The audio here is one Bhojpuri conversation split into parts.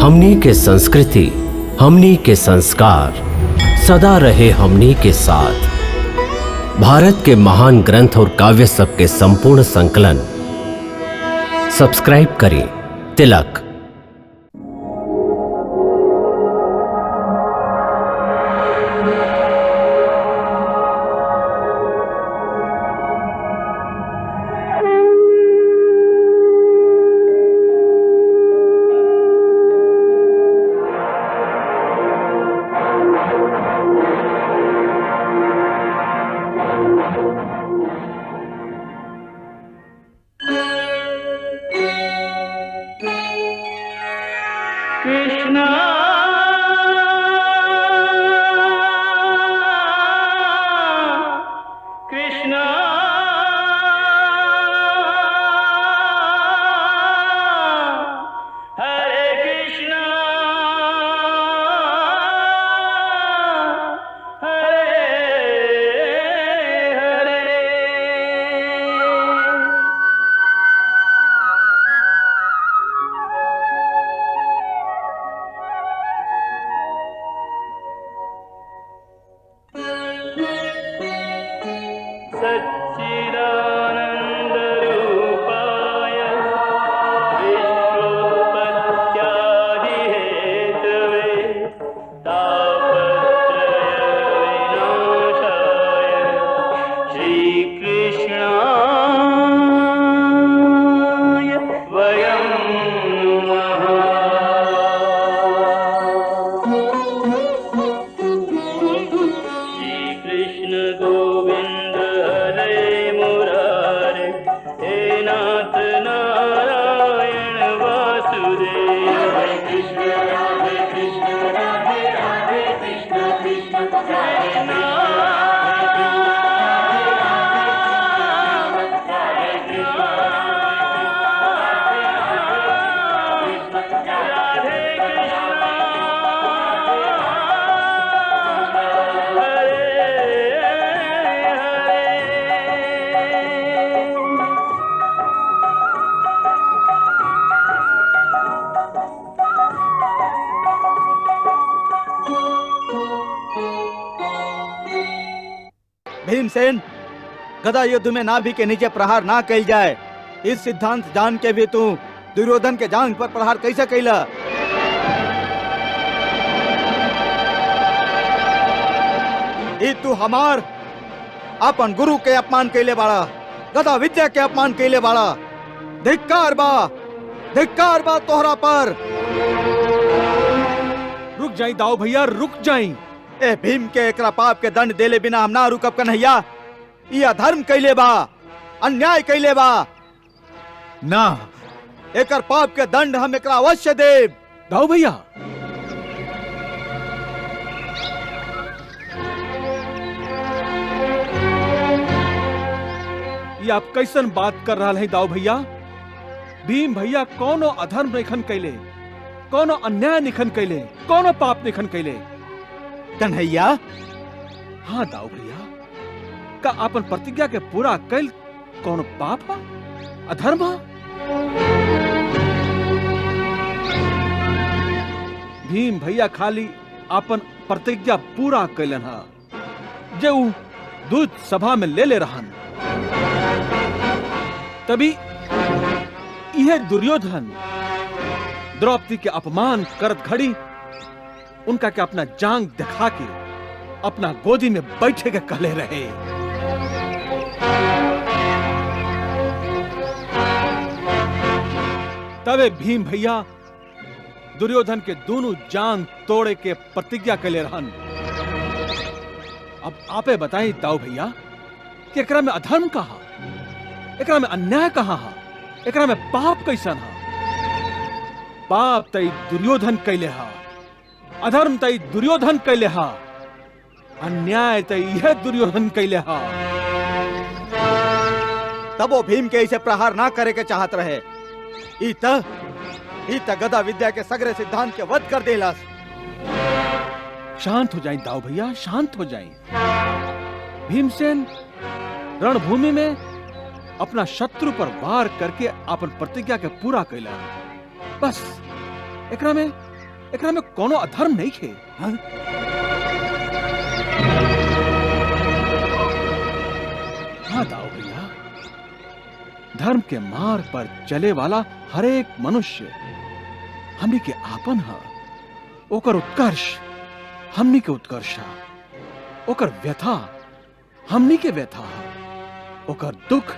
हमनी के संस्कृति, हमनी के संस्कार सदा रहे हमनी के साथ। भारत के महान ग्रंथ और काव्य सब के संपूर्ण संकलन सब्सक्राइब करें तिलक। कृष्णा कृष्णा हरे कृष्णा हरे हरे। सच्चिदानन्दरूपाय विश्वोत्पत्त्यादिहेतवे तापत्रयविनाशाय श्रीकृष्णाय वयं नमः। श्रीकृष्ण गोविंद हरे मुरारे, हे नाथ नारायण वासुदेव। हरे कृष्ण राधे राधे कृष्ण कृष्ण हरे भीमसेन, गदा युद्ध में नाभि के नीचे प्रहार ना कल जाए, इस सिद्धांत जान के भी तू दुर्योधन के जांघ पर प्रहार कैसे कैला? ई तू हमार अपन गुरु के अपमान कैले बाड़ा, गदा विद्या के अपमान कैले बाड़ा। धिक्कार बा तोहरा पर। रुक जाई दाऊ भैया, रुक जाई। ए भीम के एकरा पाप के दंड देले बिना हम ना रुकब कन्हैया। ई अधर्म कैले बा, अन्याय कैले बा ना, एकर पाप के दंड हम एकरा अवश्य देब। दाऊ भैया, ये आप कैसन बात कर रहा है दाऊ भैया? भीम भैया कोनो अधर्म निखन कैले, कोनो अन्याय निखन कैले, कोनो पाप निखन कैले। कन्हैया, हाँ दाऊ भैया, का अपन प्रतिज्ञा के पूरा कैल कौन पाप हा? अधर्म हा? भीम भैया खाली अपन प्रतिज्ञा पूरा कैलन हा, जो दूत सभा में ले रहन। तभी यह दुर्योधन द्रौपदी के अपमान करत घड़ी उनका के अपना जांग दिखा के अपना गोदी में बैठे के कहले रहे। तबे भीम भैया दुर्योधन के दोनों जांग तोड़े के प्रतिज्ञा कैले रहन। अब आपे बताई दाऊ भैया कि एकरा में अधर्म कहा, एकरा में अन्याय कहा हा, एकरा में पाप कैसन हा? पाप तई दुर्योधन कैले हा, अधर्म तई दुर्योधन कैले हा, अन्याय तई यह दुर्योधन कैले हा। तब वो भीम के इसे प्रहार ना करे के चाहत रहे। ई त गदा विद्या के सगरे सिद्धांत के वध कर देलास। शांत हो जाए दाऊ भैया, शांत हो जाए। भीमसेन रणभूमि में अपना शत्रु पर वार करके अपन प्रतिज्ञा के पूरा कैला। बस एकरा में एकरा में कोनो अधर्म नहीं खे। हाँ? हाँ दाऊ भैया, धर्म के मार्ग पर चले वाला हर एक मनुष्य हमनी के आपन है। ओकर उत्कर्ष हमनी के उत्कर्ष है, ओकर व्यथा हमनी के व्यथा है, ओकर दुख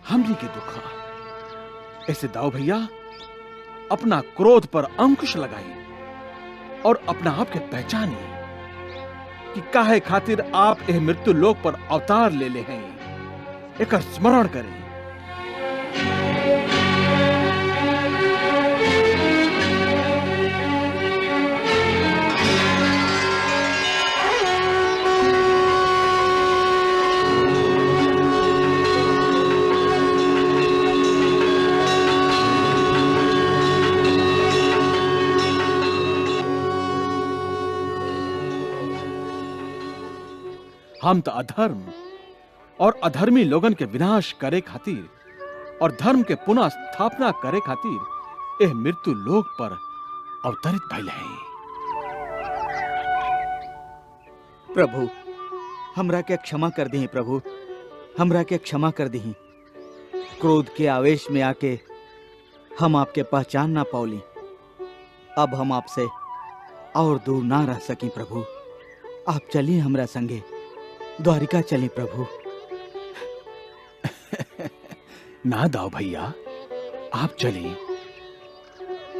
हमनी के दुख है। ऐसे दाऊ भैया अपना क्रोध पर अंकुश लगाई और अपना आप के पहचानिए कि काहे खातिर आप यह मृत्यु लोक पर अवतार ले ले हैं। एकर स्मरण करें। हम तो अधर्म और अधर्मी लोगन के विनाश करे खातिर और धर्म के पुनः स्थापना करे खातिर यह मृत्यु लोक पर अवतरित भइल है। प्रभु हमरा के क्षमा कर दी प्रभु, हमरा के क्षमा कर दी। क्रोध के आवेश में आके हम आपके पहचान ना पाउली। अब हम आपसे और दूर ना रह सकी प्रभु। आप चलिए हमरा संगे द्वारिका चली प्रभु। ना दाऊ भैया, आप चलिए,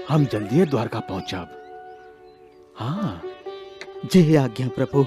हम जल्दी द्वारका पहुंचब। हाँ जी आज्ञा प्रभु।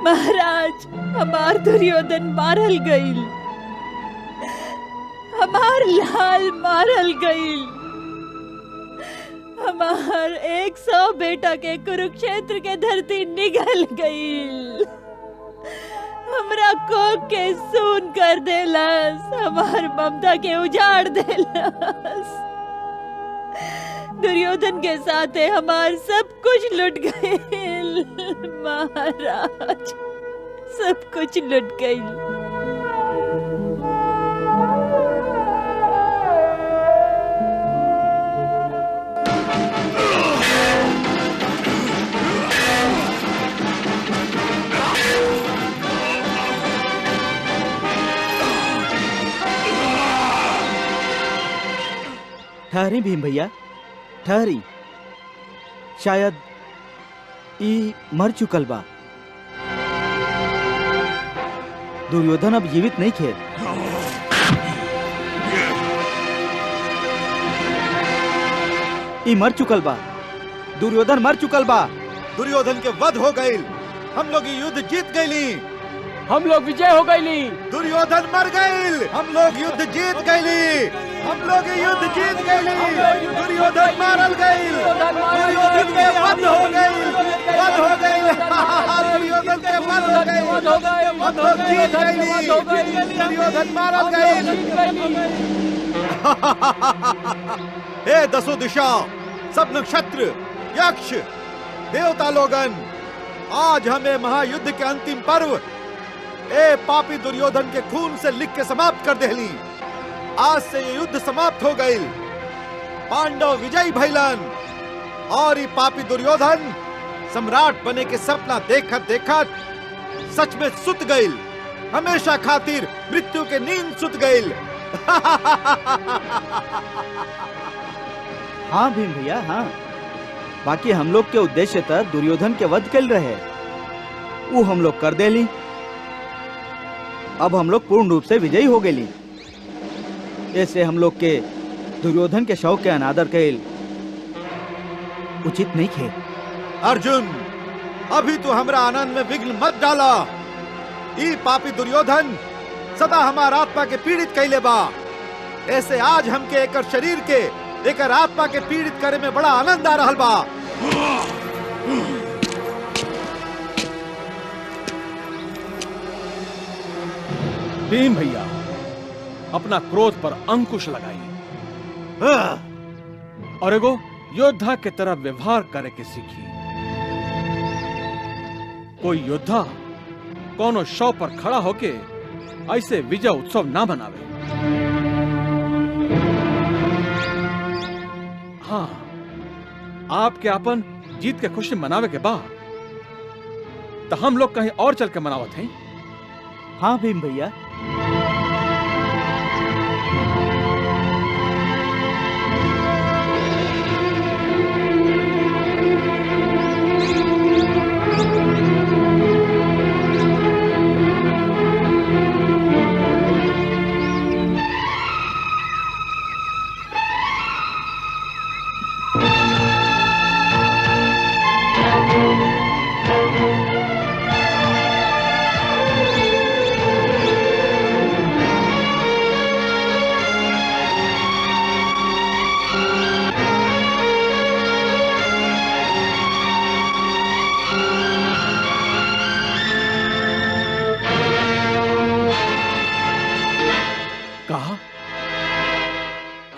महाराज, हमार दुर्योधन मारल गईल, हमार लाल मारल गईल, हमार 100 बेटा के कुरुक्षेत्र के धरती निगल गईल, हमरा कोक के सून कर देलस, हमार ममता के उजाड़ देलस। दुर्योधन के साथे हमार सब कुछ लुट गईल महाराज, सब कुछ लुट गईल। ठहरी भीम भैया, ठहरी। शायद ई मर चुकल बा। दुर्योधन अब जीवित नहीं खे। ई मर चुकल बा, दुर्योधन मर चुकल बा। दुर्योधन के वध हो गईल, हम लोग ये युद्ध जीत गईली, हम लोग विजय हो गईली। दुर्योधन मर गईल, हम लोग युद्ध जीत गईली, हम लोग ये युद्ध जीत गईली, दुर्योधन मारल गईल, दुर्योधन के वध हो गईल, वध हो गईल, दुर्योधन के वध हो गईल, हम लोग जीत गईली, दुर्योधन मारल गईल। हे दसों दिशा, सब नक्षत्र, यक्ष, देवता लोगन, आज हमें महायुद्ध के अंतिम पर्व ए पापी दुर्योधन के खून से लिख के समाप्त कर देली। आज से ये युद्ध समाप्त हो गई, पांडव विजयी भइलन और ये पापी दुर्योधन सम्राट बने के सपना देखत देखत सच में सुत गईल, हमेशा खातिर मृत्यु के नींद सुत गईल। हाँ भीम भैया हाँ, बाकी हम लोग के उद्देश्य तक दुर्योधन के वध कर रहे, वो हम लोग कर देली। अब हम लोग पूर्ण रूप से विजयी हो गए। ऐसे हम लोग के दुर्योधन के शव के अनादर कैल उचित नहीं थे। अर्जुन, अभी तो हमरा आनंद में विघ्न मत डाला। ई पापी दुर्योधन सदा हमार आत्मा के पीड़ित कैले बा। ऐसे आज हमके एकर शरीर के एकर आत्मा के पीड़ित करे में बड़ा आनंद आ रहल बा। भीम भैया अपना क्रोध पर अंकुश लगाइए और एगो योद्धा के तरह व्यवहार करे के सीखिए। कोई योद्धा कोनो शव पर खड़ा होके ऐसे विजय उत्सव ना मनावे। हाँ, आपके अपन जीत के खुशी मनावे के बाद तो हम लोग कहीं और चल के मनावत हैं। हाँ भीम भैया,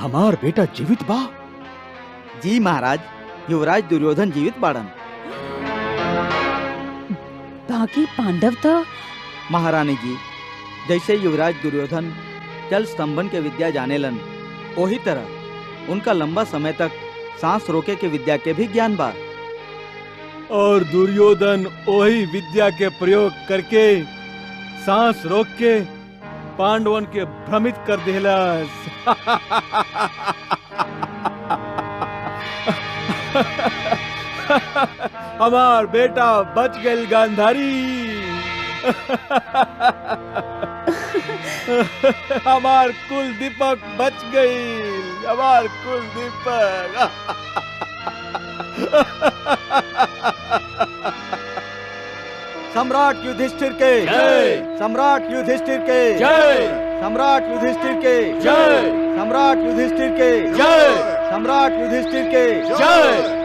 हमार बेटा जीवित बा? जी महाराज, युवराज दुर्योधन जीवित बाड़न। बाकी पांडव तो महारानी जी, जैसे युवराज दुर्योधन जल स्तंभन के विद्या जानेलन, वही तरह उनका लंबा समय तक सांस रोके के विद्या के भी ज्ञान बा। और दुर्योधन वही विद्या के प्रयोग करके सांस रोक के पांडवन के भ्रमित कर देलस। हमार बेटा बच गए गांधारी। हमार कुल दीपक बच गई, हमार कुल दीपक। सम्राट युधिष्ठिर के जय, सम्राट युधिष्ठिर के जय, सम्राट युधिष्ठिर के जय, सम्राट युधिष्ठिर के जय, सम्राट युधिष्ठिर के जय।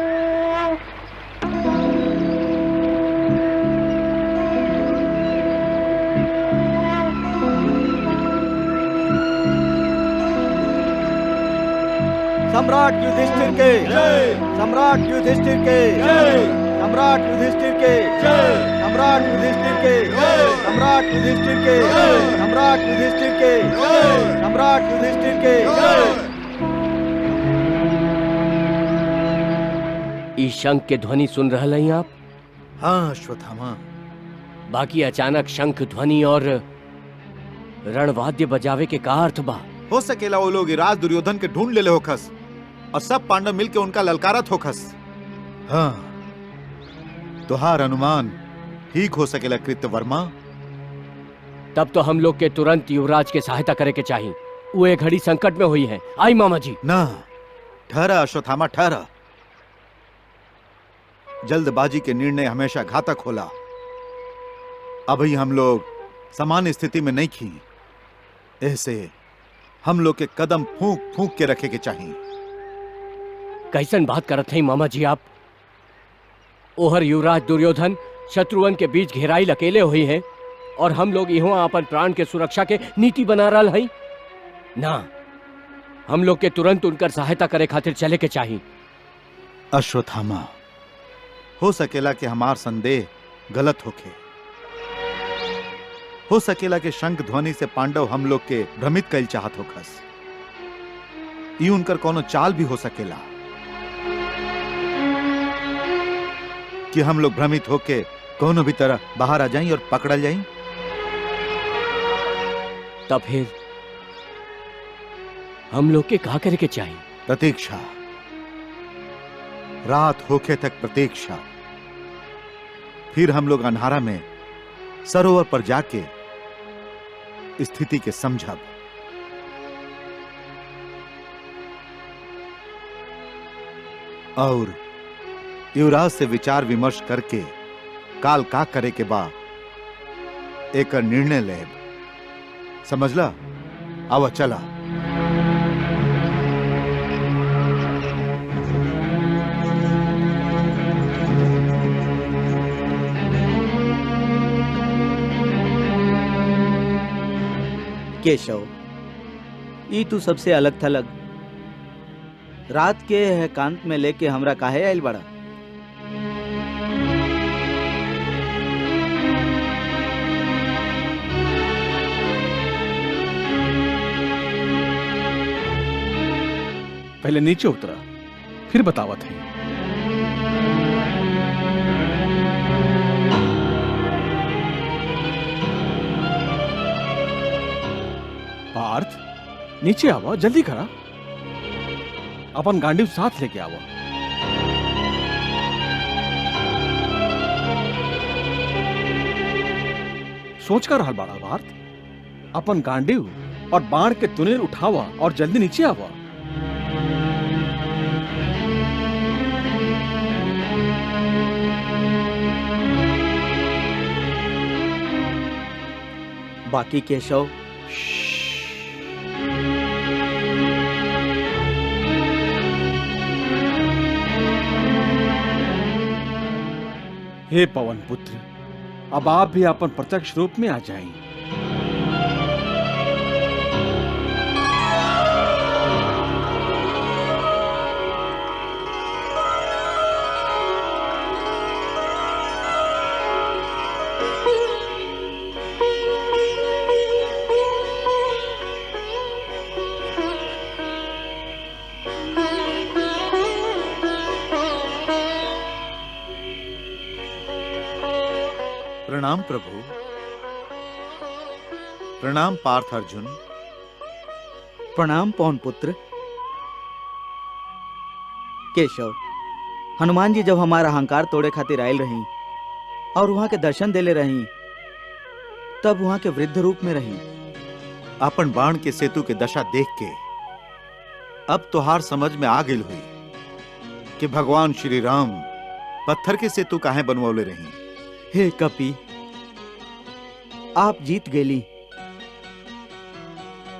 सम्राट युधिष्ठिर के जय, सम्राट युधिष्ठिर के जय, सम्राट युधिष्ठिर के जय, सम्राट युधिष्ठिर के जय, सम्राट युधिष्ठिर के जय, सम्राट युधिष्ठिर के जय, सम्राट युधिष्ठिर के जय। ई शंख के ध्वनि सुन रहल हैं आप? हाँ अश्वत्थामा। बाकी अचानक शंख ध्वनि और रणवाद्य बजावे के का अर्थ बा? हो सकेला वो लोग राज दुर्योधन के ढूंढ ले होखस और सब पांडव मिलके उनका ललकारत होखस। हाँ, तुहार अनुमान ठीक हो सकेला कृत्यवर्मा। तब तो हम लोग के तुरंत युवराज के सहायता करे के चाहिए। वो एक घड़ी संकट में हुई है। आई मामा जी। ना, ठहरा अश्वत्थामा ठहरा। जल्दबाजी के निर्णय हमेशा घातक होला। अभी हम लोग सामान्य स्थिति में नहीं खी, ऐसे हम लोग के कदम फूंक फूंक के रखे के चाहिए। कैसन बात करत हैं मामा जी आप? ओहर युवराज दुर्योधन शत्रुओं के बीच घेराइल अकेले हुई हैं और हम लोग यहाँ अपन प्राण के सुरक्षा के नीति बना रहा है ना। हम लोग के तुरंत उनकर सहायता करे खातिर चले के चाहिए। अश्वत्थामा, हो सकेला कि हमार संदेह गलत होके। हो सकेला कि शंख ध्वनि से पांडव हम लोग के भ्रमित कैल चाहत होखस। ये उनकर कोनो चाल भी हो सकेला। कि हम लोग भ्रमित होके कोनो भी तरह बाहर आ जाएं और पकड़ा जाएं? तब फिर हम लोग के कहा करे के चाहिए? प्रतीक्षा, रात होके तक प्रतीक्षा। फिर हम लोग अंधारा में सरोवर पर जाके स्थिति के समझब। और युवराज से विचार विमर्श करके काल का करे के बाद एक निर्णय लेब। समझला? आवा चला। केशव, ई तू सबसे अलग थलग रात के एकांत में लेके हमरा काहे आइल बड़ा? पहले नीचे उतरा, फिर बतावत है। पार्थ, नीचे आवा, जल्दी करा। अपन गांडीव साथ लेके आवा। सोच कर रहा बड़ा पार्थ, अपन गांडीव और बाण के तुनीर उठावा और जल्दी नीचे आवा। बाकी केशव, हे पवन पुत्र, अब आप भी अपन प्रत्यक्ष रूप में आ जाएं। प्रणाम प्रभु। प्रणाम पार्थ अर्जुन। प्रणाम पवन पुत्र। केशव, हनुमान जी जब हमारा अहंकार तोड़े खातिर आयल रही और वहां के दर्शन देले रही, तब वहां के वृद्ध रूप में रही। अपन बाण के सेतु के दशा देख के अब तोहार समझ में आ गई हुई कि भगवान श्री राम पत्थर के सेतु काहे बनवले रही। हे कपि, आप जीत गेली,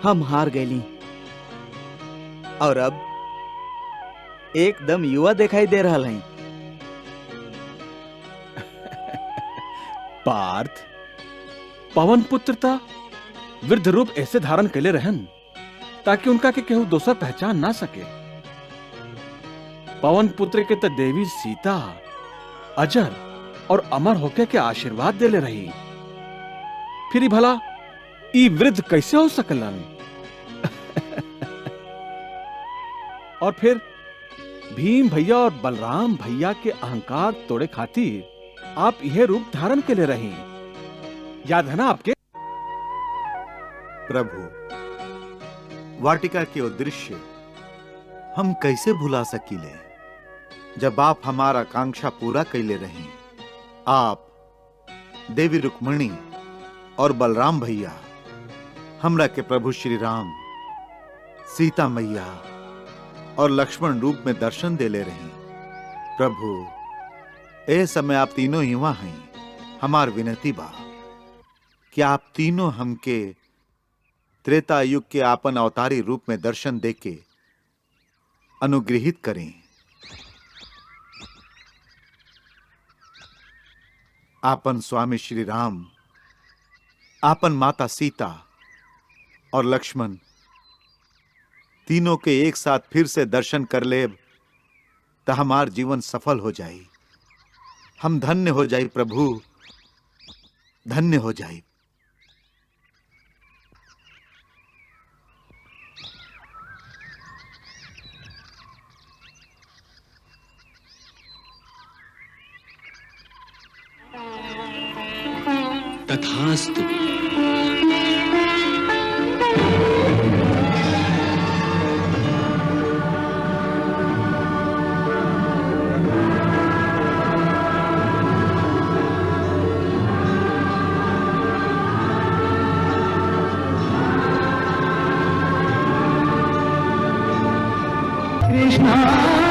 हम हार गेली, और अब एकदम युवा दिखाई दे रहा है। पार्थ, पवन पुत्रता वृद्ध रूप ऐसे धारण कैले रहन ताकि उनका के केहू दोसर पहचान ना सके। पवन पुत्र के तो देवी सीता अजर और अमर होके के आशीर्वाद देले रही। फिर भला ई वृद्ध कैसे हो सकलन? और फिर भीम भैया और बलराम भैया के अहंकार तोड़े खातिर आप यह रूप धारण के ले रही। याद है ना आपके? प्रभु, वाटिका के उद्देश्य हम कैसे भुला सकीले जब आप हमारा आकांक्षा पूरा कैले रही। आप, देवी रुक्मिणी और बलराम भैया हमरा के प्रभु श्री राम, सीता मैया और लक्ष्मण रूप में दर्शन देले रही। प्रभु, ए समय आप तीनों युवा हैं। हमार विनती बा कि आप तीनों हमके त्रेता युग के आपन अवतारी रूप में दर्शन देके अनुग्रहित करें। आपन स्वामी श्री राम, आपन माता सीता और लक्ष्मण तीनों के एक साथ फिर से दर्शन कर लेब तो हमार जीवन सफल हो जाए। हम धन्य हो जाए प्रभु, धन्य हो जाए। तथास्तु। कृष्णा